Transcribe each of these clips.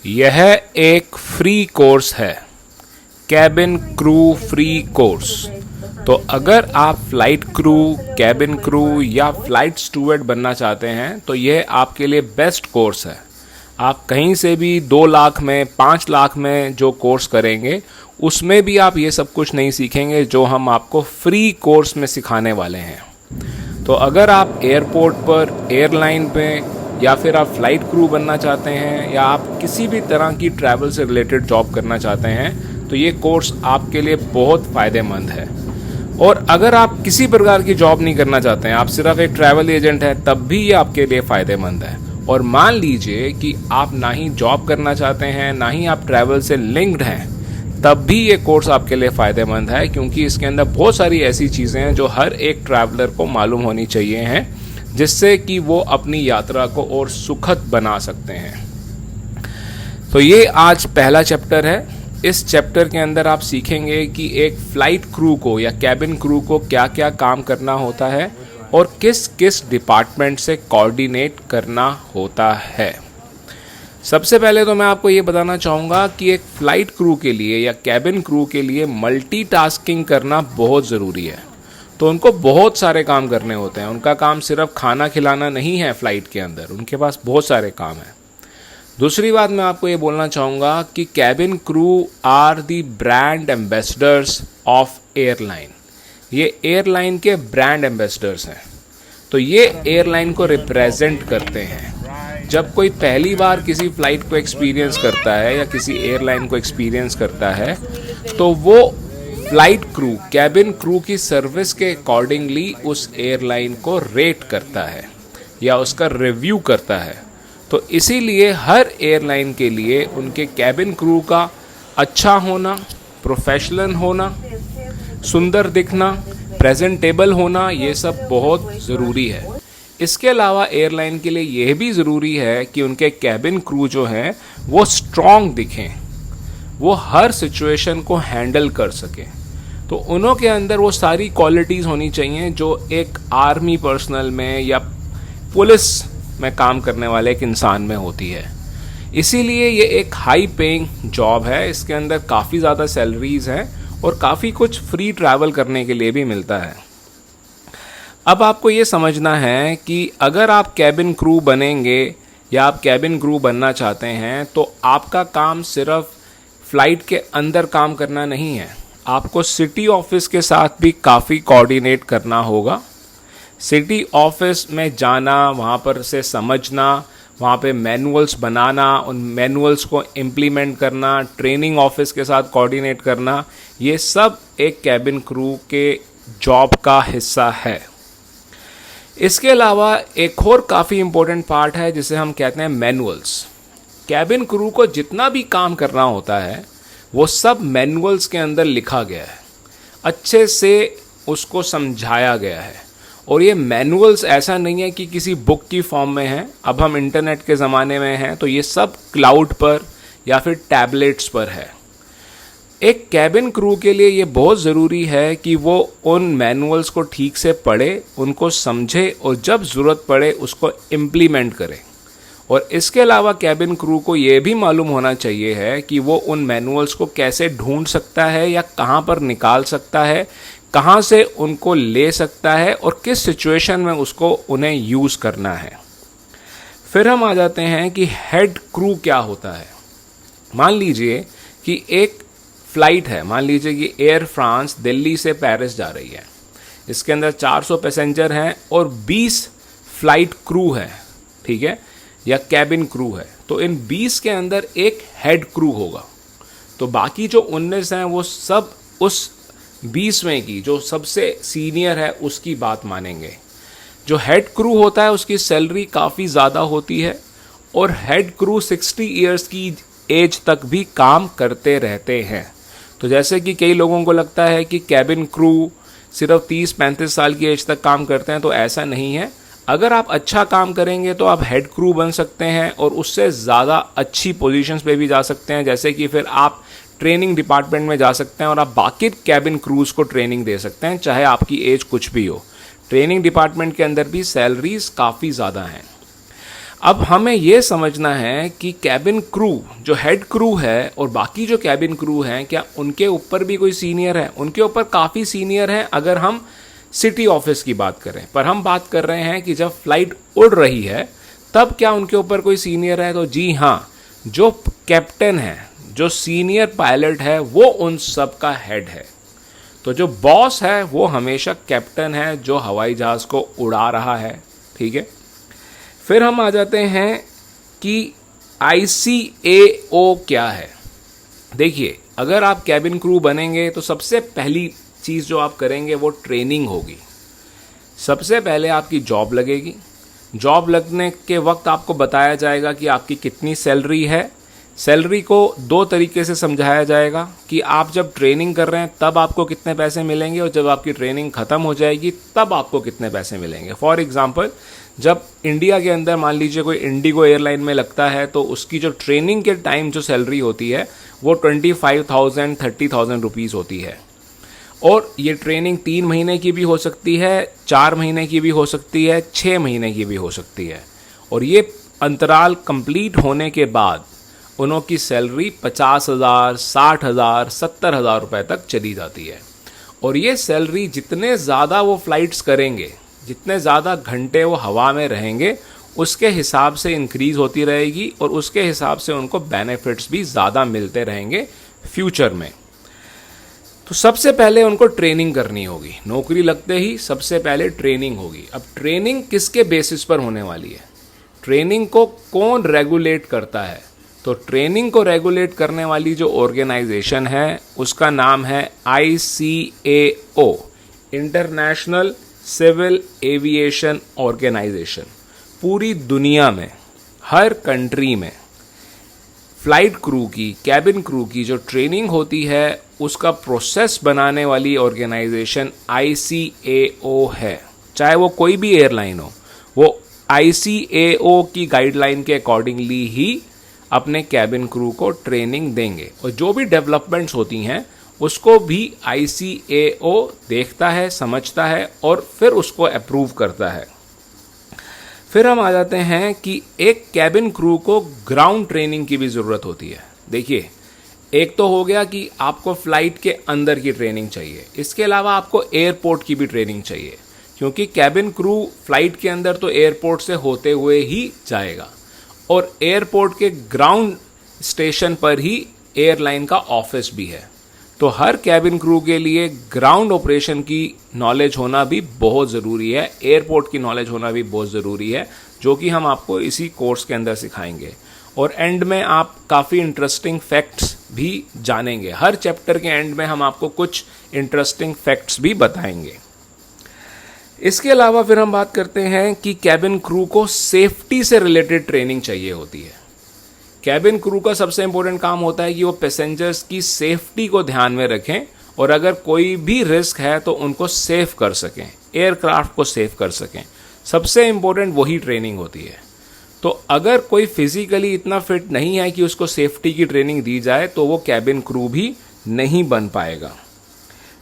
यह एक free course है, कैबिन क्रू फ्री कोर्स। तो अगर आप फ्लाइट क्रू, कैबिन क्रू या फ्लाइट स्टूवर्ड बनना चाहते हैं तो यह आपके लिए बेस्ट कोर्स है। आप कहीं से भी 2 लाख में, 5 लाख में जो कोर्स करेंगे उसमें भी आप ये सब कुछ नहीं सीखेंगे जो हम आपको फ्री कोर्स में सिखाने वाले हैं। तो अगर आप एयरपोर्ट पर, एयरलाइन पे या फिर आप फ्लाइट क्रू बनना चाहते हैं या आप किसी भी तरह की ट्रैवल से रिलेटेड जॉब करना चाहते हैं तो ये कोर्स आपके लिए बहुत फ़ायदेमंद है। और अगर आप किसी प्रकार की जॉब नहीं करना चाहते हैं, आप सिर्फ एक ट्रैवल एजेंट हैं, तब भी ये आपके लिए फ़ायदेमंद है। और मान लीजिए कि आप ना ही जॉब करना चाहते हैं, ना ही आप ट्रैवल से लिंक्ड हैं, तब भी ये कोर्स आपके लिए फ़ायदेमंद है, क्योंकि इसके अंदर बहुत सारी ऐसी चीज़ें हैं जो हर एक ट्रैवलर को मालूम होनी चाहिए हैं, जिससे कि वो अपनी यात्रा को और सुखद बना सकते हैं। तो ये आज पहला चैप्टर है। इस चैप्टर के अंदर आप सीखेंगे कि एक फ़्लाइट क्रू को या कैबिन क्रू को क्या क्या काम करना होता है और किस किस डिपार्टमेंट से कोऑर्डिनेट करना होता है। सबसे पहले तो मैं आपको ये बताना चाहूँगा कि एक फ़्लाइट क्रू के लिए या कैबिन क्रू के लिए मल्टीटास्किंग करना बहुत ज़रूरी है। तो उनको बहुत सारे काम करने होते हैं। उनका काम सिर्फ खाना खिलाना नहीं है फ़्लाइट के अंदर, उनके पास बहुत सारे काम हैं। दूसरी बात मैं आपको ये बोलना चाहूँगा कि cabin crew are the brand ambassadors of airline. ये एयरलाइन के ब्रांड एम्बेसडर्स हैं। तो ये एयरलाइन को रिप्रेजेंट करते हैं। जब कोई पहली बार किसी फ़्लाइट को एक्सपीरियंस करता है या किसी एयरलाइन को एक्सपीरियंस करता है तो वो फ़्लाइट क्रू, कैबिन क्रू की सर्विस के अकॉर्डिंगली उस एयरलाइन को रेट करता है या उसका रिव्यू करता है। तो इसीलिए हर एयरलाइन के लिए उनके कैबिन क्रू का अच्छा होना, प्रोफेशनल होना, सुंदर दिखना, प्रेजेंटेबल होना, ये सब बहुत ज़रूरी है। इसके अलावा एयरलाइन के लिए यह भी ज़रूरी है कि उनके कैबिन क्रू जो हैं वो स्ट्रॉन्ग दिखें, वो हर सिचुएशन को हैंडल कर सकें। तो उन्हों के अंदर वो सारी क्वालिटीज़ होनी चाहिए जो एक आर्मी पर्सनल में या पुलिस में काम करने वाले एक इंसान में होती है। इसीलिए ये एक हाई पेइंग जॉब है। इसके अंदर काफ़ी ज़्यादा सैलरीज़ हैं और काफ़ी कुछ फ्री ट्रैवल करने के लिए भी मिलता है। अब आपको ये समझना है कि अगर आप कैबिन क्रू बनेंगे या आप कैबिन क्रू बनना चाहते हैं तो आपका काम सिर्फ फ़्लाइट के अंदर काम करना नहीं है। आपको सिटी ऑफिस के साथ भी काफ़ी कोऑर्डिनेट करना होगा। सिटी ऑफिस में जाना, वहाँ पर से समझना, वहाँ पे मैनुअल्स बनाना, उन मैनुअल्स को इम्प्लीमेंट करना, ट्रेनिंग ऑफिस के साथ कोऑर्डिनेट करना, ये सब एक कैबिन क्रू के जॉब का हिस्सा है। इसके अलावा एक और काफ़ी इम्पोर्टेंट पार्ट है जिसे हम कहते हैं मैनुअल्स। कैबिन क्रू को जितना भी काम करना होता है वो सब मैनुअल्स के अंदर लिखा गया है, अच्छे से उसको समझाया गया है। और ये मैनुअल्स ऐसा नहीं है कि किसी बुक की फॉर्म में है। अब हम इंटरनेट के ज़माने में हैं तो ये सब क्लाउड पर या फिर टैबलेट्स पर है। एक कैबिन क्रू के लिए ये बहुत ज़रूरी है कि वो उन मैनुअल्स को ठीक से पढ़े, उनको समझे और जब ज़रूरत पड़े उसको इम्प्लीमेंट करे। और इसके अलावा कैबिन क्रू को ये भी मालूम होना चाहिए है कि वो उन मैनुअल्स को कैसे ढूंढ सकता है या कहाँ पर निकाल सकता है, कहाँ से उनको ले सकता है और किस सिचुएशन में उसको उन्हें यूज़ करना है। फिर हम आ जाते हैं कि हेड क्रू क्या होता है। मान लीजिए कि एक फ़्लाइट है, मान लीजिए कि एयर फ्रांस दिल्ली से पेरिस जा रही है। इसके अंदर 400 पैसेंजर हैं और 20 फ्लाइट क्रू है, ठीक है, या कैबिन क्रू है। तो इन 20 के अंदर एक हेड क्रू होगा। तो बाकी जो 19 हैं वो सब उस 20वें की, जो सबसे सीनियर है, उसकी बात मानेंगे। जो हेड क्रू होता है उसकी सैलरी काफ़ी ज़्यादा होती है और हेड क्रू 60 ईयर्स की एज तक भी काम करते रहते हैं। तो जैसे कि कई लोगों को लगता है कि कैबिन क्रू सिर्फ 30-35 साल की एज तक काम करते हैं, तो ऐसा नहीं है। अगर आप अच्छा काम करेंगे तो आप हेड क्रू बन सकते हैं और उससे ज़्यादा अच्छी पोजीशंस पे भी जा सकते हैं। जैसे कि फिर आप ट्रेनिंग डिपार्टमेंट में जा सकते हैं और आप बाकी कैबिन क्रूज़ को ट्रेनिंग दे सकते हैं, चाहे आपकी एज कुछ भी हो। ट्रेनिंग डिपार्टमेंट के अंदर भी सैलरीज काफ़ी ज़्यादा हैं। अब हमें ये समझना है कि कैबिन क्रू जो हेड क्रू है और बाकी जो कैबिन क्रू हैं, क्या उनके ऊपर भी कोई सीनियर है? उनके ऊपर काफ़ी सीनियर हैं अगर हम सिटी ऑफिस की बात करें, पर हम बात कर रहे हैं कि जब फ्लाइट उड़ रही है तब क्या उनके ऊपर कोई सीनियर है? तो जी हाँ, जो कैप्टन है, जो सीनियर पायलट है, वो उन सब का हेड है। तो जो बॉस है वो हमेशा कैप्टन है जो हवाई जहाज को उड़ा रहा है। ठीक है, फिर हम आ जाते हैं कि ICAO क्या है। देखिए, अगर आप कैबिन क्रू बनेंगे तो सबसे पहली चीज़ जो आप करेंगे वो ट्रेनिंग होगी। सबसे पहले आपकी जॉब लगेगी। जॉब लगने के वक्त आपको बताया जाएगा कि आपकी कितनी सैलरी है। सैलरी को दो तरीके से समझाया जाएगा कि आप जब ट्रेनिंग कर रहे हैं तब आपको कितने पैसे मिलेंगे और जब आपकी ट्रेनिंग ख़त्म हो जाएगी तब आपको कितने पैसे मिलेंगे। फॉर एग्जांपल, जब इंडिया के अंदर मान लीजिए कोई इंडिगो एयरलाइन में लगता है तो उसकी जो ट्रेनिंग के टाइम जो सैलरी होती है वो 25,000 30,000 रुपीज़ होती है। और ये ट्रेनिंग 3 महीने की भी हो सकती है, 4 महीने की भी हो सकती है, 6 महीने की भी हो सकती है। और ये अंतराल कंप्लीट होने के बाद उनों की सैलरी 50,000, 60,000, 70,000 रुपये तक चली जाती है। और ये सैलरी जितने ज़्यादा वो फ्लाइट्स करेंगे, जितने ज़्यादा घंटे वो हवा में रहेंगे, उसके हिसाब से इंक्रीज़ होती रहेगी और उसके हिसाब से उनको बेनिफिट्स भी ज़्यादा मिलते रहेंगे फ्यूचर में। तो सबसे पहले उनको ट्रेनिंग करनी होगी। नौकरी लगते ही सबसे पहले ट्रेनिंग होगी। अब ट्रेनिंग किसके बेसिस पर होने वाली है? ट्रेनिंग को कौन रेगुलेट करता है? तो ट्रेनिंग को रेगुलेट करने वाली जो ऑर्गेनाइजेशन है उसका नाम है ICAO, International Civil Aviation Organization. पूरी दुनिया में हर कंट्री में फ्लाइट क्रू की, कैबिन क्रू की जो ट्रेनिंग होती है उसका प्रोसेस बनाने वाली ऑर्गेनाइजेशन ICAO है। चाहे वो कोई भी एयरलाइन हो, वो ICAO की गाइडलाइन के अकॉर्डिंगली ही अपने कैबिन क्रू को ट्रेनिंग देंगे। और जो भी डेवलपमेंट्स होती हैं उसको भी ICAO देखता है, समझता है और फिर उसको अप्रूव करता है। फिर हम आ जाते हैं कि एक कैबिन क्रू को ग्राउंड ट्रेनिंग की भी ज़रूरत होती है। देखिए, एक तो हो गया कि आपको फ्लाइट के अंदर की ट्रेनिंग चाहिए, इसके अलावा आपको एयरपोर्ट की भी ट्रेनिंग चाहिए, क्योंकि कैबिन क्रू फ्लाइट के अंदर तो एयरपोर्ट से होते हुए ही जाएगा और एयरपोर्ट के ग्राउंड स्टेशन पर ही एयरलाइन का ऑफिस भी है। तो हर कैबिन क्रू के लिए ग्राउंड ऑपरेशन की नॉलेज होना भी बहुत ज़रूरी है, एयरपोर्ट की नॉलेज होना भी बहुत ज़रूरी है, जो कि हम आपको इसी कोर्स के अंदर सिखाएंगे। और एंड में आप काफ़ी इंटरेस्टिंग फैक्ट्स भी जानेंगे। हर चैप्टर के एंड में हम आपको कुछ इंटरेस्टिंग फैक्ट्स भी बताएंगे। इसके अलावा फिर हम बात करते हैं कि कैबिन क्रू को सेफ्टी से रिलेटेड ट्रेनिंग चाहिए होती है। कैबिन क्रू का सबसे इंपॉर्टेंट काम होता है कि वो पैसेंजर्स की सेफ्टी को ध्यान में रखें और अगर कोई भी रिस्क है तो उनको सेफ कर सकें, एयरक्राफ्ट को सेफ कर सकें। सबसे इंपॉर्टेंट वही ट्रेनिंग होती है। तो अगर कोई फिजिकली इतना फिट नहीं है कि उसको सेफ्टी की ट्रेनिंग दी जाए तो वो कैबिन क्रू भी नहीं बन पाएगा।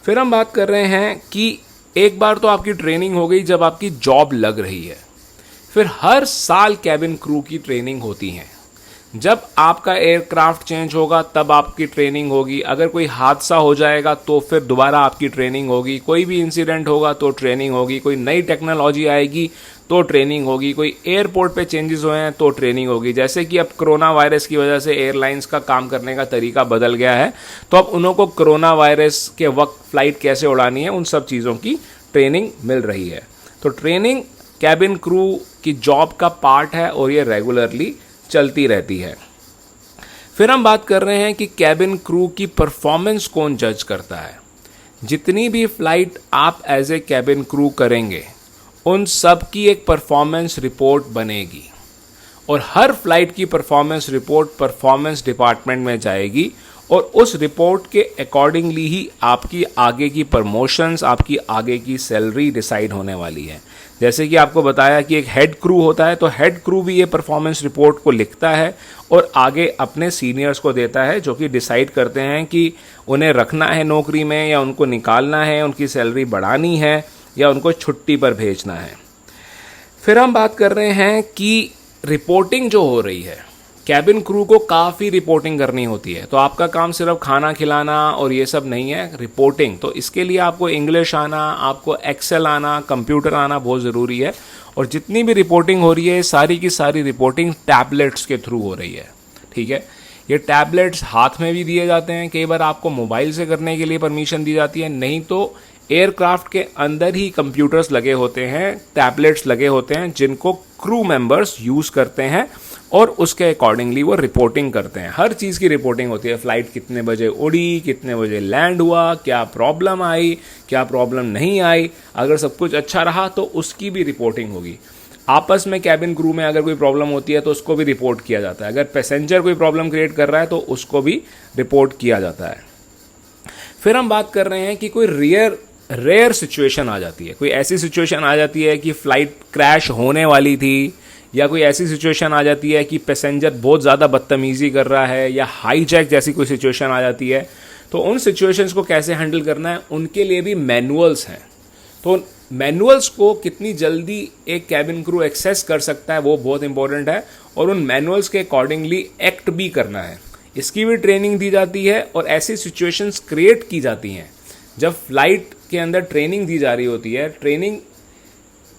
फिर हम बात कर रहे हैं कि एक बार तो आपकी ट्रेनिंग हो गई जब आपकी जॉब लग रही है, फिर हर साल कैबिन क्रू की ट्रेनिंग होती है। जब आपका एयरक्राफ्ट चेंज होगा तब आपकी ट्रेनिंग होगी, अगर कोई हादसा हो जाएगा तो फिर दोबारा आपकी ट्रेनिंग होगी, कोई भी इंसिडेंट होगा तो ट्रेनिंग होगी, कोई नई टेक्नोलॉजी आएगी तो ट्रेनिंग होगी, कोई एयरपोर्ट पे चेंजेस हुए हैं तो ट्रेनिंग होगी। जैसे कि अब कोरोना वायरस की वजह से एयरलाइंस का काम करने का तरीका बदल गया है, तो अब उन्हों को कोरोना वायरस के वक्त फ्लाइट कैसे उड़ानी है उन सब चीज़ों की ट्रेनिंग मिल रही है। तो ट्रेनिंग कैबिन क्रू की जॉब का पार्ट है और ये रेगुलरली चलती रहती है। फिर हम बात कर रहे हैं कि कैबिन क्रू की परफॉर्मेंस कौन जज करता है। जितनी भी फ्लाइट आप एज ए कैबिन क्रू करेंगे उन सब की एक परफॉर्मेंस रिपोर्ट बनेगी और हर फ्लाइट की परफॉर्मेंस रिपोर्ट परफॉर्मेंस डिपार्टमेंट में जाएगी और उस रिपोर्ट के अकॉर्डिंगली ही आपकी आगे की प्रमोशंस, आपकी आगे की सैलरी डिसाइड होने वाली है। जैसे कि आपको बताया कि एक हेड क्रू होता है, तो हेड क्रू भी ये परफॉर्मेंस रिपोर्ट को लिखता है और आगे अपने सीनियर्स को देता है, जो कि डिसाइड करते हैं कि उन्हें रखना है नौकरी में या उनको निकालना है, उनकी सैलरी बढ़ानी है या उनको छुट्टी पर भेजना है। फिर हम बात कर रहे हैं कि रिपोर्टिंग जो हो रही है, कैबिन क्रू को काफ़ी रिपोर्टिंग करनी होती है। तो आपका काम सिर्फ खाना खिलाना और ये सब नहीं है, रिपोर्टिंग। तो इसके लिए आपको इंग्लिश आना, आपको एक्सेल आना, कंप्यूटर आना बहुत ज़रूरी है। और जितनी भी रिपोर्टिंग हो रही है, सारी की सारी रिपोर्टिंग टैबलेट्स के थ्रू हो रही है, ठीक है। ये टैबलेट्स हाथ में भी दिए जाते हैं, कई बार आपको मोबाइल से करने के लिए परमिशन दी जाती है, नहीं तो एयरक्राफ्ट के अंदर ही कंप्यूटर्स लगे होते हैं, टैबलेट्स लगे होते हैं, जिनको क्रू मेंबर्स यूज़ करते हैं और उसके अकॉर्डिंगली वो रिपोर्टिंग करते हैं। हर चीज़ की रिपोर्टिंग होती है, फ्लाइट कितने बजे उड़ी, कितने बजे लैंड हुआ, क्या प्रॉब्लम आई, क्या प्रॉब्लम नहीं आई। अगर सब कुछ अच्छा रहा तो उसकी भी रिपोर्टिंग होगी। आपस में कैबिन क्रू में अगर कोई प्रॉब्लम होती है तो उसको भी रिपोर्ट किया जाता है। अगर पैसेंजर कोई प्रॉब्लम क्रिएट कर रहा है तो उसको भी रिपोर्ट किया जाता है। फिर हम बात कर रहे हैं कि कोई रेयर सिचुएशन आ जाती है, कोई ऐसी सिचुएशन आ जाती है कि फ्लाइट क्रैश होने वाली थी, या कोई ऐसी सिचुएशन आ जाती है कि पैसेंजर बहुत ज़्यादा बदतमीजी कर रहा है, या हाईजैक जैसी कोई सिचुएशन आ जाती है। तो उन सिचुएशंस को कैसे हैंडल करना है, उनके लिए भी मैनुअल्स हैं। तो मैनुअल्स को कितनी जल्दी एक कैबिन क्रू एक्सेस कर सकता है वो बहुत इंपॉर्टेंट है, और उन मैनुअल्स के अकॉर्डिंगली एक्ट भी करना है। इसकी भी ट्रेनिंग दी जाती है और ऐसी सिचुएशंस क्रिएट की जाती हैं। जब फ्लाइट के अंदर ट्रेनिंग दी जा रही होती है, ट्रेनिंग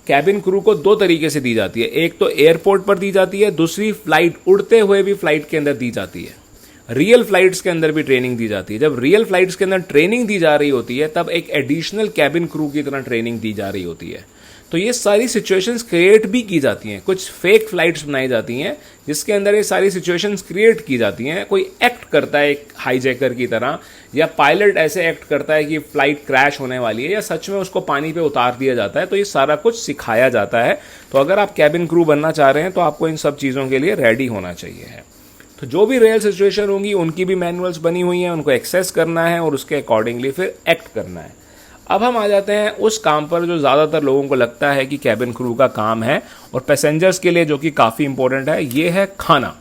कैबिन क्रू को दो तरीके से दी जाती है। एक तो एयरपोर्ट पर दी जाती है, दूसरी फ्लाइट उड़ते हुए भी फ्लाइट के अंदर दी जाती है। रियल फ्लाइट्स के अंदर भी ट्रेनिंग दी जाती है। जब रियल फ्लाइट्स के अंदर ट्रेनिंग दी जा रही होती है तब एक एडिशनल कैबिन क्रू की तरह ट्रेनिंग दी जा रही होती है। तो ये सारी सिचुएशंस क्रिएट भी की जाती हैं। कुछ फेक फ्लाइट्स बनाई जाती हैं जिसके अंदर ये सारी सिचुएशंस क्रिएट की जाती हैं। कोई एक्ट करता है एक हाईजैकर की तरह, या पायलट ऐसे एक्ट करता है कि फ्लाइट क्रैश होने वाली है, या सच में उसको पानी पे उतार दिया जाता है। तो ये सारा कुछ सिखाया जाता है। तो अगर आप कैबिन क्रू बनना चाह रहे हैं तो आपको इन सब चीज़ों के लिए रेडी होना चाहिए है। तो जो भी रियल सिचुएशन होंगी उनकी भी मैनुअल्स बनी हुई हैं, उनको एक्सेस करना है और उसके अकॉर्डिंगली फिर एक्ट करना है। अब हम आ जाते हैं उस काम पर जो ज़्यादातर लोगों को लगता है कि कैबिन क्रू का काम है और पैसेंजर्स के लिए जो कि काफ़ी इंपॉर्टेंट है, ये है खाना।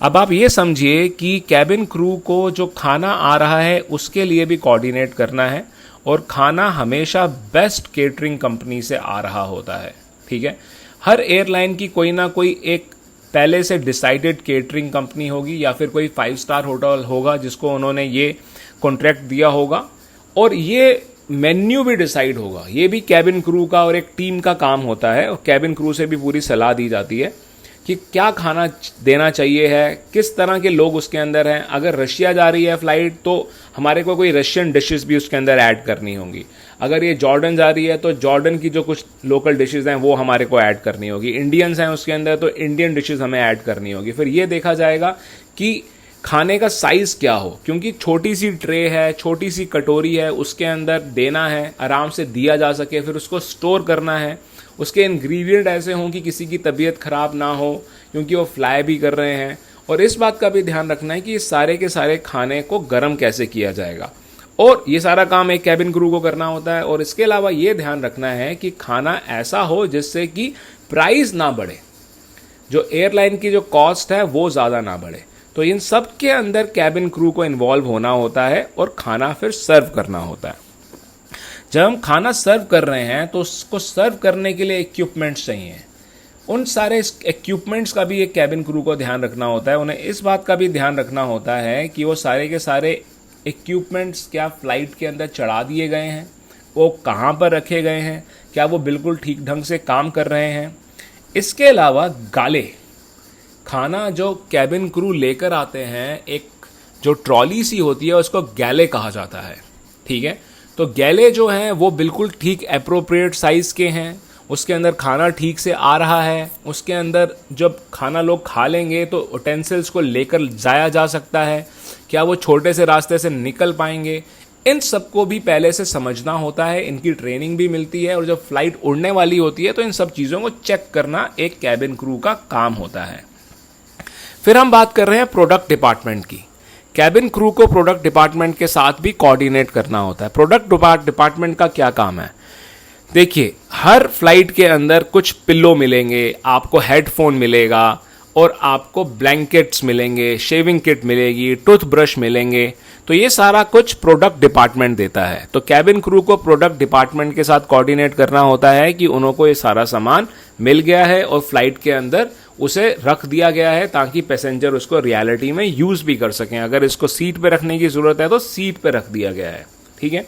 अब आप ये समझिए कि कैबिन क्रू को जो खाना आ रहा है उसके लिए भी कोऑर्डिनेट करना है, और खाना हमेशा बेस्ट केटरिंग कंपनी से आ रहा होता है, ठीक है। हर एयरलाइन की कोई ना कोई एक पहले से डिसाइडेड केटरिंग कंपनी होगी, या फिर कोई 5 स्टार होटल होगा जिसको उन्होंने ये कॉन्ट्रैक्ट दिया होगा, और ये मेन्यू भी डिसाइड होगा। ये भी कैबिन क्रू का और एक टीम का काम होता है, और कैबिन क्रू से भी पूरी सलाह दी जाती है कि क्या खाना देना चाहिए है, किस तरह के लोग उसके अंदर हैं। अगर रशिया जा रही है फ्लाइट तो हमारे को कोई रशियन डिशेस भी उसके अंदर ऐड करनी होंगी। अगर ये जॉर्डन जा रही है तो जॉर्डन की जो कुछ लोकल डिशेस हैं वो हमारे को ऐड करनी होगी। इंडियंस हैं उसके अंदर तो इंडियन डिशेस हमें ऐड करनी होगी। फिर ये देखा जाएगा कि खाने का साइज़ क्या हो, क्योंकि छोटी सी ट्रे है, छोटी सी कटोरी है, उसके अंदर देना है, आराम से दिया जा सके, फिर उसको स्टोर करना है। उसके इंग्रेडिएंट ऐसे हों कि किसी की तबीयत खराब ना हो, क्योंकि वो फ्लाई भी कर रहे हैं। और इस बात का भी ध्यान रखना है कि इस सारे के सारे खाने को गर्म कैसे किया जाएगा, और ये सारा काम एक कैबिन क्रू को करना होता है। और इसके अलावा ये ध्यान रखना है कि खाना ऐसा हो जिससे कि प्राइस ना बढ़े, जो एयरलाइन की जो कॉस्ट है वो ज़्यादा ना बढ़े। तो इन सब के अंदर कैबिन क्रू को इन्वॉल्व होना होता है और खाना फिर सर्व करना होता है। जब हम खाना सर्व कर रहे हैं तो उसको सर्व करने के लिए इक्विपमेंट्स चाहिए। उन सारे इक्विपमेंट्स का भी एक कैबिन क्रू को ध्यान रखना होता है। उन्हें इस बात का भी ध्यान रखना होता है कि वो सारे के सारे इक्विपमेंट्स क्या फ्लाइट के अंदर चढ़ा दिए गए हैं, वो कहाँ पर रखे गए हैं, क्या वो बिल्कुल ठीक ढंग से काम कर रहे हैं। इसके अलावा गाले, खाना जो कैबिन क्रू लेकर आते हैं, एक जो ट्रॉली सी होती है उसको गैले कहा जाता है, ठीक है। तो गैले जो हैं वो बिल्कुल ठीक एप्रोप्रिएट साइज़ के हैं, उसके अंदर खाना ठीक से आ रहा है, उसके अंदर जब खाना लोग खा लेंगे तो उटेंसिल्स को लेकर जाया जा सकता है, क्या वो छोटे से रास्ते से निकल पाएंगे। इन सबको भी पहले से समझना होता है, इनकी ट्रेनिंग भी मिलती है, और जब फ्लाइट उड़ने वाली होती है तो इन सब चीज़ों को चेक करना एक कैबिन क्रू का काम होता है। फिर हम बात कर रहे हैं प्रोडक्ट डिपार्टमेंट की। कैबिन क्रू को प्रोडक्ट डिपार्टमेंट के साथ भी कोऑर्डिनेट करना होता है। प्रोडक्ट डिपार्टमेंट का क्या काम है, देखिए, हर फ्लाइट के अंदर कुछ पिल्लो मिलेंगे, आपको हेडफोन मिलेगा, और आपको ब्लैंकेट्स मिलेंगे, शेविंग किट मिलेगी, टूथब्रश मिलेंगे। तो ये सारा कुछ प्रोडक्ट डिपार्टमेंट देता है। तो कैबिन क्रू को प्रोडक्ट डिपार्टमेंट के साथ कोऑर्डिनेट करना होता है कि उनको ये सारा सामान मिल गया है और फ्लाइट के अंदर उसे रख दिया गया है ताकि पैसेंजर उसको रियलिटी में यूज भी कर सकें। अगर इसको सीट पे रखने की जरूरत है तो सीट पे रख दिया गया है। ठीक है,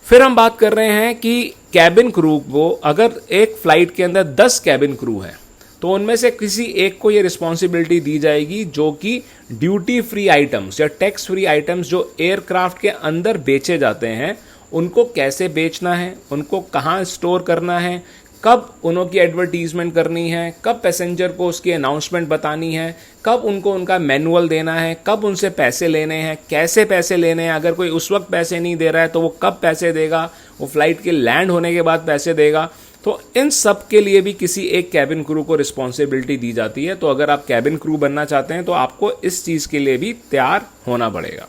फिर हम बात कर रहे हैं कि कैबिन क्रू को, अगर एक फ्लाइट के अंदर 10 कैबिन क्रू है तो उनमें से किसी एक को ये रिस्पॉन्सिबिलिटी दी जाएगी जो कि ड्यूटी फ्री आइटम्स या टैक्स फ्री आइटम्स जो एयरक्राफ्ट के अंदर बेचे जाते हैं उनको कैसे बेचना है, उनको कहाँ स्टोर करना है, कब उनकी एडवर्टीजमेंट करनी है, कब पैसेंजर को उसकी अनाउंसमेंट बतानी है, कब उनको उनका मैनुअल देना है, कब उनसे पैसे लेने हैं, कैसे पैसे लेने हैं, अगर कोई उस वक्त पैसे नहीं दे रहा है तो वो कब पैसे देगा, वो फ्लाइट के लैंड होने के बाद पैसे देगा। तो इन सब के लिए भी किसी एक कैबिन क्रू को रिस्पॉन्सिबिलिटी दी जाती है। तो अगर आप कैबिन क्रू बनना चाहते हैं तो आपको इस चीज़ के लिए भी तैयार होना पड़ेगा।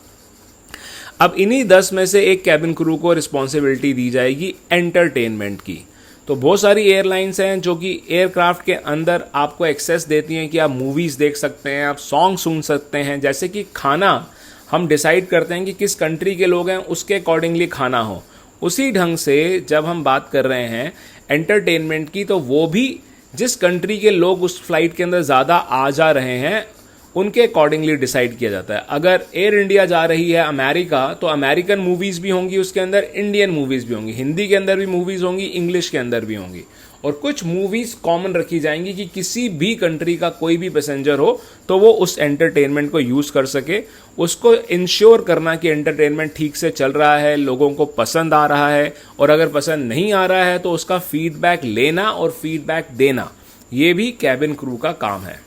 अब इन्हीं 10 में से एक कैबिन क्रू को रिस्पॉन्सिबिलिटी दी जाएगी एंटरटेनमेंट की। तो बहुत सारी एयरलाइंस हैं जो कि एयरक्राफ्ट के अंदर आपको एक्सेस देती हैं कि आप मूवीज़ देख सकते हैं, आप सॉन्ग सुन सकते हैं। जैसे कि खाना हम डिसाइड करते हैं कि किस कंट्री के लोग हैं उसके अकॉर्डिंगली खाना हो, उसी ढंग से जब हम बात कर रहे हैं एंटरटेनमेंट की तो वो भी जिस कंट्री के लोग उस फ्लाइट के अंदर ज़्यादा आ जा रहे हैं उनके अकॉर्डिंगली डिसाइड किया जाता है। अगर एयर इंडिया जा रही है अमेरिका तो अमेरिकन मूवीज़ भी होंगी उसके अंदर, इंडियन मूवीज़ भी होंगी, हिंदी के अंदर भी मूवीज़ होंगी, इंग्लिश के अंदर भी होंगी, और कुछ मूवीज़ कॉमन रखी जाएंगी कि किसी भी कंट्री का कोई भी पैसेंजर हो तो वो उस एंटरटेनमेंट को यूज़ कर सके। उसको इंश्योर करना कि एंटरटेनमेंट ठीक से चल रहा है, लोगों को पसंद आ रहा है, और अगर पसंद नहीं आ रहा है तो उसका फीडबैक लेना और फीडबैक देना, ये भी कैबिन क्रू का काम है।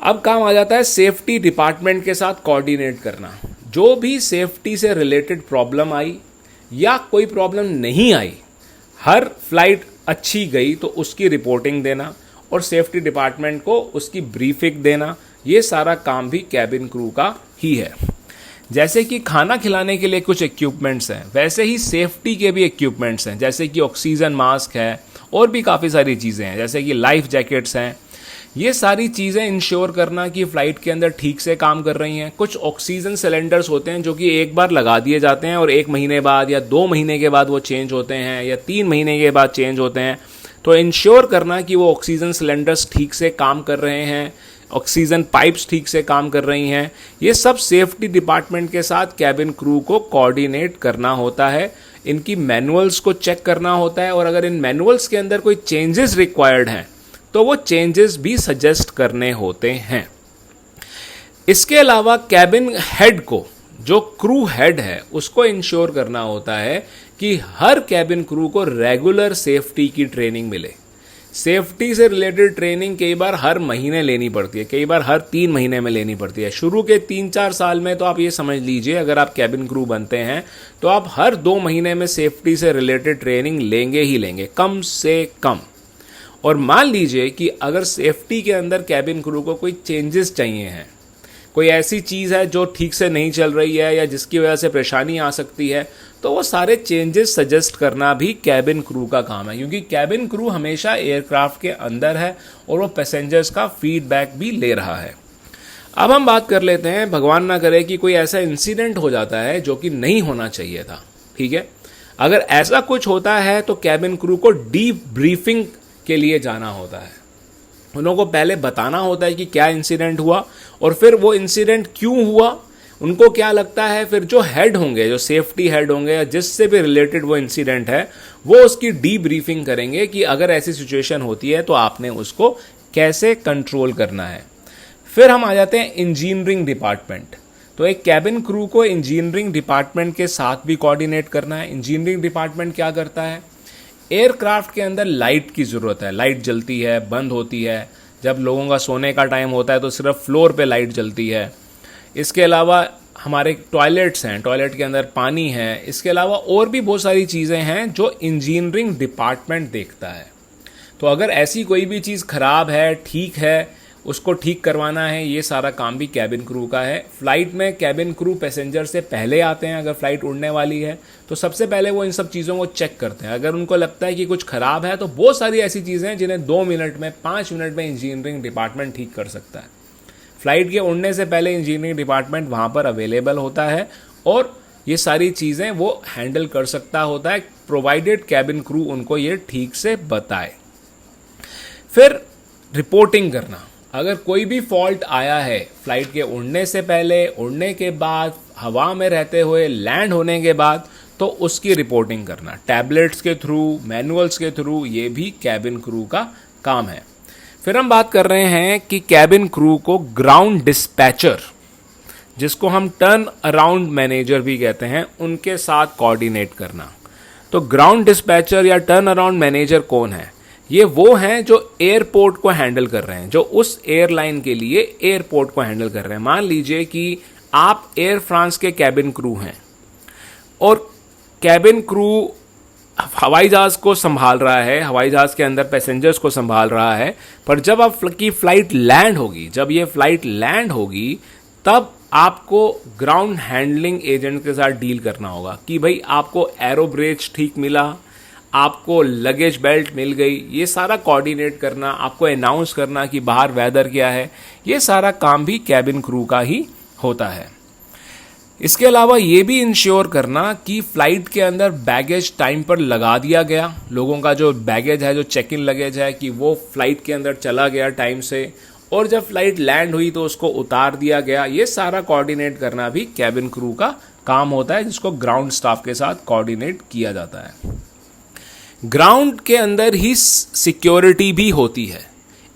अब काम आ जाता है सेफ्टी डिपार्टमेंट के साथ कोऑर्डिनेट करना। जो भी सेफ्टी से रिलेटेड प्रॉब्लम आई या कोई प्रॉब्लम नहीं आई, हर फ्लाइट अच्छी गई तो उसकी रिपोर्टिंग देना और सेफ्टी डिपार्टमेंट को उसकी ब्रीफिंग देना, ये सारा काम भी कैबिन क्रू का ही है। जैसे कि खाना खिलाने के लिए कुछ इक्विपमेंट्स हैं, वैसे ही सेफ्टी के भी इक्विपमेंट्स हैं, जैसे कि ऑक्सीजन मास्क है और भी काफ़ी सारी चीज़ें हैं, जैसे कि लाइफ जैकेट्स हैं। ये सारी चीज़ें इंश्योर करना कि फ़्लाइट के अंदर ठीक से काम कर रही हैं। कुछ ऑक्सीजन सिलेंडर्स होते हैं जो कि एक बार लगा दिए जाते हैं और 1 महीने बाद या 2 महीने के बाद वो चेंज होते हैं या 3 महीने के बाद चेंज होते हैं। तो इंश्योर करना कि वो ऑक्सीजन सिलेंडर्स ठीक से काम कर रहे हैं, ऑक्सीजन पाइप्स ठीक से काम कर रही हैं, ये सब सेफ्टी डिपार्टमेंट के साथ कैबिन क्रू को कोऑर्डिनेट करना होता है। इनकी मैनुअल्स को चेक करना होता है और अगर इन मैनुअल्स के अंदर कोई चेंजेस रिक्वायर्ड हैं तो वो चेंजेस भी सजेस्ट करने होते हैं। इसके अलावा कैबिन हेड को, जो क्रू हेड है, उसको इंश्योर करना होता है कि हर कैबिन क्रू को रेगुलर सेफ्टी की ट्रेनिंग मिले। सेफ्टी से रिलेटेड ट्रेनिंग कई बार हर महीने लेनी पड़ती है, कई बार हर 3 महीने में लेनी पड़ती है। शुरू के 3-4 साल में तो आप ये समझ लीजिए अगर आप कैबिन क्रू बनते हैं तो आप हर 2 महीने में सेफ्टी से रिलेटेड ट्रेनिंग लेंगे ही लेंगे, कम से कम। और मान लीजिए कि अगर सेफ्टी के अंदर कैबिन क्रू को कोई चेंजेस चाहिए हैं, कोई ऐसी चीज़ है जो ठीक से नहीं चल रही है या जिसकी वजह से परेशानी आ सकती है, तो वो सारे चेंजेस सजेस्ट करना भी कैबिन क्रू का काम है, क्योंकि कैबिन क्रू हमेशा एयरक्राफ्ट के अंदर है और वो पैसेंजर्स का फीडबैक भी ले रहा है। अब हम बात कर लेते हैं, भगवान ना करे कि कोई ऐसा इंसिडेंट हो जाता है जो कि नहीं होना चाहिए था। ठीक है, अगर ऐसा कुछ होता है तो कैबिन क्रू को डीप ब्रीफिंग के लिए जाना होता है। उन को पहले बताना होता है कि क्या इंसिडेंट हुआ और फिर वो इंसिडेंट क्यों हुआ, उनको क्या लगता है। फिर जो हेड होंगे, जो सेफ्टी हेड होंगे या जिससे भी रिलेटेड वो इंसिडेंट है, वो उसकी डीप ब्रीफिंग करेंगे कि अगर ऐसी सिचुएशन होती है तो आपने उसको कैसे कंट्रोल करना है। फिर हम आ जाते हैं इंजीनियरिंग डिपार्टमेंट। तो एक कैबिन क्रू को इंजीनियरिंग डिपार्टमेंट के साथ भी कोऑर्डिनेट करना है। इंजीनियरिंग डिपार्टमेंट क्या करता है, एयरक्राफ्ट के अंदर लाइट की ज़रूरत है, लाइट जलती है, बंद होती है। जब लोगों का सोने का टाइम होता है तो सिर्फ फ्लोर पे लाइट जलती है। इसके अलावा हमारे टॉयलेट्स हैं, टॉयलेट के अंदर पानी है। इसके अलावा और भी बहुत सारी चीज़ें हैं जो इंजीनियरिंग डिपार्टमेंट देखता है। तो अगर ऐसी कोई भी चीज़ खराब है, ठीक है, उसको ठीक करवाना है, ये सारा काम भी कैबिन क्रू का है। फ्लाइट में कैबिन क्रू पैसेंजर से पहले आते हैं। अगर फ्लाइट उड़ने वाली है तो सबसे पहले वो इन सब चीज़ों को चेक करते हैं। अगर उनको लगता है कि कुछ ख़राब है तो बहुत सारी ऐसी चीज़ें हैं जिन्हें 2 मिनट में 5 मिनट में इंजीनियरिंग डिपार्टमेंट ठीक कर सकता है। फ्लाइट के उड़ने से पहले इंजीनियरिंग डिपार्टमेंट वहाँ पर अवेलेबल होता है और ये सारी चीज़ें वो हैंडल कर सकता होता है, प्रोवाइडेड कैबिन क्रू उनको ये ठीक से बताए। फिर रिपोर्टिंग करना। अगर कोई भी फॉल्ट आया है फ्लाइट के उड़ने से पहले, उड़ने के बाद, हवा में रहते हुए, लैंड होने के बाद, तो उसकी रिपोर्टिंग करना टैबलेट्स के थ्रू, मैनुअल्स के थ्रू, ये भी कैबिन क्रू का काम है। फिर हम बात कर रहे हैं कि कैबिन क्रू को ग्राउंड डिस्पैचर, जिसको हम टर्न अराउंड मैनेजर भी कहते हैं, उनके साथ कोऑर्डिनेट करना। तो ग्राउंड डिस्पैचर या टर्न अराउंड मैनेजर कौन है? ये वो हैं जो एयरपोर्ट को हैंडल कर रहे हैं, जो उस एयरलाइन के लिए एयरपोर्ट को हैंडल कर रहे हैं। मान लीजिए कि आप एयर फ्रांस के कैबिन क्रू हैं और कैबिन क्रू हवाई जहाज को संभाल रहा है, हवाई जहाज के अंदर पैसेंजर्स को संभाल रहा है, पर जब आपकी फ्लाइट लैंड होगी, जब ये फ्लाइट लैंड होगी, तब आपको ग्राउंड हैंडलिंग एजेंट के साथ डील करना होगा कि भाई आपको एरो ब्रेच ठीक मिला, आपको लगेज बेल्ट मिल गई, ये सारा कोऑर्डिनेट करना, आपको अनाउंस करना कि बाहर वेदर क्या है, ये सारा काम भी कैबिन क्रू का ही होता है। इसके अलावा ये भी इंश्योर करना कि फ्लाइट के अंदर बैगेज टाइम पर लगा दिया गया, लोगों का जो बैगेज है, जो चेक इन लगेज है, कि वो फ्लाइट के अंदर चला गया टाइम से, और जब फ्लाइट लैंड हुई तो उसको उतार दिया गया। ये सारा कोऑर्डिनेट करना भी कैबिन क्रू का काम होता है, जिसको ग्राउंड स्टाफ के साथ कोऑर्डिनेट किया जाता है। ग्राउंड के अंदर ही सिक्योरिटी भी होती है।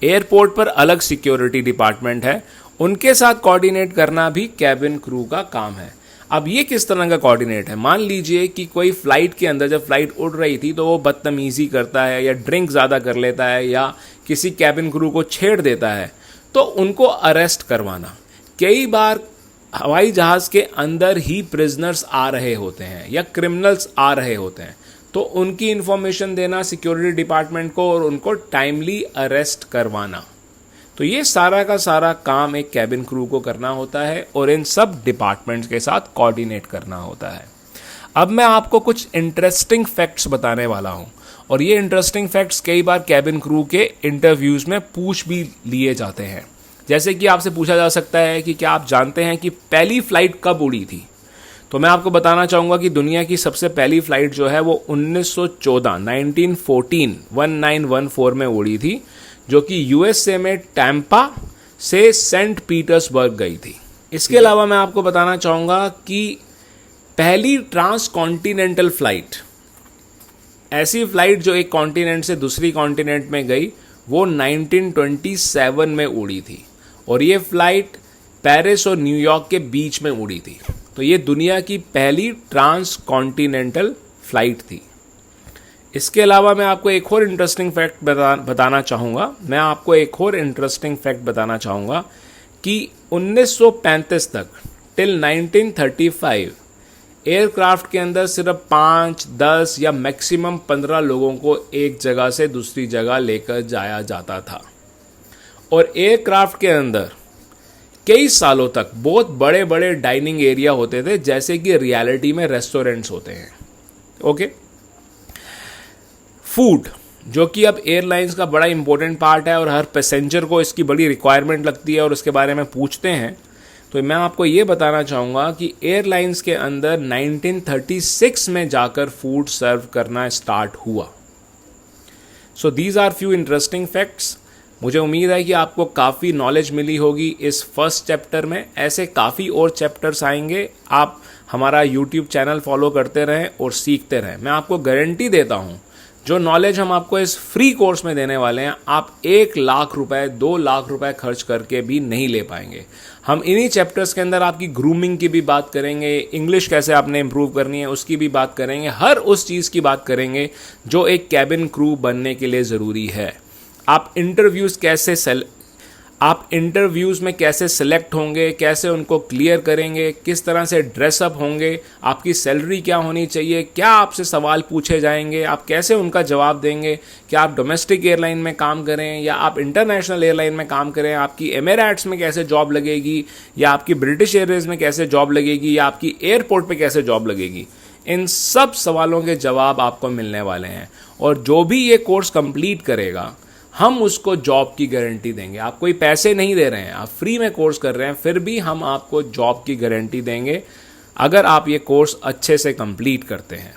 एयरपोर्ट पर अलग सिक्योरिटी डिपार्टमेंट है, उनके साथ कोऑर्डिनेट करना भी कैबिन क्रू का काम है। अब ये किस तरह का कोऑर्डिनेट है? मान लीजिए कि कोई फ्लाइट के अंदर, जब फ्लाइट उड़ रही थी, तो वो बदतमीजी करता है या ड्रिंक ज़्यादा कर लेता है या किसी कैबिन क्रू को छेड़ देता है, तो उनको अरेस्ट करवाना। कई बार हवाई जहाज़ के अंदर ही प्रिजनर्स आ रहे होते हैं या क्रिमिनल्स आ रहे होते हैं, तो उनकी इंफॉर्मेशन देना सिक्योरिटी डिपार्टमेंट को और उनको टाइमली अरेस्ट करवाना। तो ये सारा का सारा काम एक कैबिन क्रू को करना होता है और इन सब डिपार्टमेंट्स के साथ कोऑर्डिनेट करना होता है। अब मैं आपको कुछ इंटरेस्टिंग फैक्ट्स बताने वाला हूँ, और ये इंटरेस्टिंग फैक्ट्स कई बार कैबिन क्रू के इंटरव्यूज़ में पूछ भी लिए जाते हैं। जैसे कि आपसे पूछा जा सकता है कि क्या आप जानते हैं कि पहली फ्लाइट कब उड़ी थी? तो मैं आपको बताना चाहूँगा कि दुनिया की सबसे पहली फ्लाइट जो है वो 1914 में उड़ी थी, जो कि यूएसए में टैम्पा से सेंट पीटर्सबर्ग गई थी। इसके अलावा मैं आपको बताना चाहूँगा कि पहली ट्रांस कॉन्टिनेंटल फ्लाइट, ऐसी फ्लाइट जो एक कॉन्टिनेंट से दूसरी कॉन्टिनेंट में गई, वो 1927 में उड़ी थी, और ये फ्लाइट पेरिस और न्यूयॉर्क के बीच में उड़ी थी। तो ये दुनिया की पहली ट्रांस कॉन्टिनेंटल फ्लाइट थी। इसके अलावा मैं आपको एक और इंटरेस्टिंग फैक्ट बताना चाहूँगा। मैं आपको एक और इंटरेस्टिंग फैक्ट बताना चाहूँगा कि 1935 तक, टिल 1935, एयरक्राफ्ट के अंदर सिर्फ 5, 10 या मैक्सिमम 15 लोगों को एक जगह से दूसरी जगह लेकर जाया जाता था, और एयरक्राफ्ट के अंदर कई सालों तक बहुत बड़े बड़े डाइनिंग एरिया होते थे, जैसे कि रियलिटी में रेस्टोरेंट्स होते हैं। ओके, फूड, जो कि अब एयरलाइंस का बड़ा इंपॉर्टेंट पार्ट है और हर पैसेंजर को इसकी बड़ी रिक्वायरमेंट लगती है और उसके बारे में पूछते हैं, तो मैं आपको ये बताना चाहूँगा कि एयरलाइंस के अंदर 1936 में जाकर फूड सर्व करना स्टार्ट हुआ। So these are few interesting facts. मुझे उम्मीद है कि आपको काफ़ी नॉलेज मिली होगी इस फर्स्ट चैप्टर में। ऐसे काफ़ी और चैप्टर्स आएंगे। आप हमारा यूट्यूब चैनल फॉलो करते रहें और सीखते रहें। मैं आपको गारंटी देता हूँ, जो नॉलेज हम आपको इस फ्री कोर्स में देने वाले हैं, आप 1 लाख रुपए, 2 लाख रुपए खर्च करके भी नहीं ले पाएंगे। हम इन्हीं चैप्टर्स के अंदर आपकी ग्रूमिंग की भी बात करेंगे, इंग्लिश कैसे आपने इम्प्रूव करनी है उसकी भी बात करेंगे, हर उस चीज़ की बात करेंगे जो एक कैबिन क्रू बनने के लिए ज़रूरी है। आप इंटरव्यूज़ कैसे आप इंटरव्यूज़ में कैसे सिलेक्ट होंगे, कैसे उनको क्लियर करेंगे, किस तरह से ड्रेसअप होंगे, आपकी सैलरी क्या होनी चाहिए, क्या आपसे सवाल पूछे जाएंगे, आप कैसे उनका जवाब देंगे, क्या आप डोमेस्टिक एयरलाइन में काम करें या आप इंटरनेशनल एयरलाइन में काम करें, आपकी एमिरेट्स में कैसे जॉब लगेगी या आपकी ब्रिटिश एयरवेज में कैसे जॉब लगेगी या आपकी एयरपोर्ट पे कैसे जॉब लगेगी, इन सब सवालों के जवाब आपको मिलने वाले हैं। और जो भी ये कोर्स कंप्लीट करेगा हम उसको जॉब की गारंटी देंगे। आप कोई पैसे नहीं दे रहे हैं, आप फ्री में कोर्स कर रहे हैं, फिर भी हम आपको जॉब की गारंटी देंगे अगर आप ये कोर्स अच्छे से कंप्लीट करते हैं।